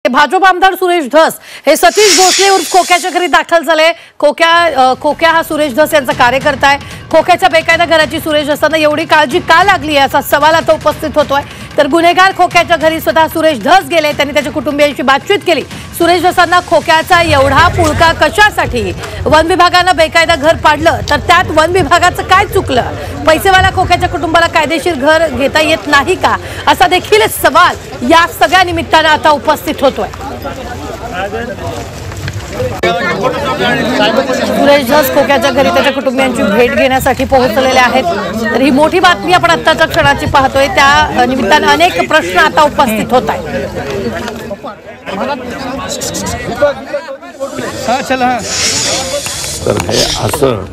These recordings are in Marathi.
भाजप आमदार सुरेश धस हे सतीश भोसले उर्फ खोक्याच्या घरी दाखल झाले। खोक्या हा सुरेश धस यांचा कार्यकर्ता आहे। खोक्याच्या बेकायदा घराची सुरेश धसांना एवढी काळजी का लागली असा सवाल आता उपस्थित होतोय। तर गुन्हेगार खोक्याच्या घरी स्वतः सुरेश धस गेले, त्यांनी त्याच्या कुटुंबियांशी बातचीत केली। सुरेश धसांना खोक्याचा एवढा पुळका कशासाठी? वन विभागानं बेकायदा घर पाडलं तर त्यात वन विभागाचं काय चुकलं? पैसेवाला खोक्याच्या कुटुंबाला कायदेशीर घर घेता येत नाही का, असा देखील सवाल या सगळ्या निमित्तानं आता उपस्थित होतोय। सुरेश धस खोक्याच्या घरी त्याच्या कुटुंबियांची भेट घेण्यासाठी पोहोचलेले आहेत। तर ही मोठी बातमी आपण आत्ताच्या क्षणाची पाहतोय, त्या निमित्तानं अनेक प्रश्न आता उपस्थित होत आहेत। तर हे असं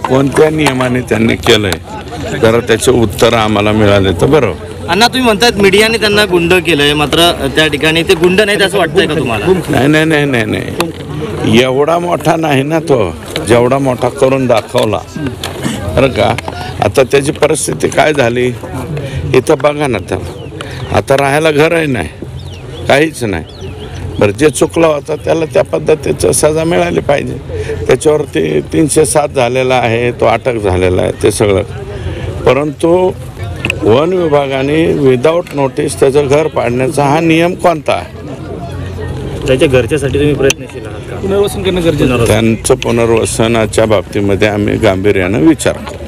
कोणत्या नियमाने त्यांनी केलंय, जरा त्याचे उत्तर आम्हाला मिळाले तर बरं। अण्णा, तुम्ही म्हणतात मीडियाने त्यांना गुंड केलंय, मात्र त्या ठिकाणी ते गुंड नाहीत असं वाटतंय का तुम्हाला? नाही, एवढा मोठा नाही ना तो, जेवढा मोठा करून दाखवला बरं का। आता त्याची परिस्थिती काय झाली इथं बघा ना, त्याला आता राहायला घरही नाही, काहीच नाही। बरं, जे चुकलं होतं त्याला त्या पद्धतीचं सजा मिळाली पाहिजे। त्याच्यावरती 307 झालेला आहे, तो अटक झालेला आहे ते सगळं। परंतु वन विभागाने विदाऊट नोटीस त्याचं घर पाडण्याचा हा नियम कोणता आहे? त्याच्या घरच्यासाठी तुम्ही प्रयत्नशील आहात का? पुनर्वसन करणं गरजेचं आहे। त्यांचं पुनर्वसनाच्या बाबतीमध्ये आम्ही गांभीर्यानं विचार करू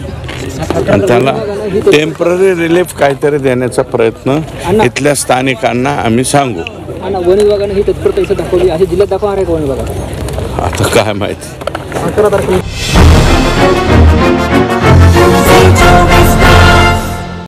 आणि त्याला टेम्पररी रिलीफ काहीतरी देण्याचा प्रयत्न इथल्या स्थानिकांना आम्ही सांगू। वन विभागाने ही तत्परता इथं दाखवली आहे, जिल्ह्यात दाखवणार आहे का वन विभागात? आता काय माहिती। 11 तारखेला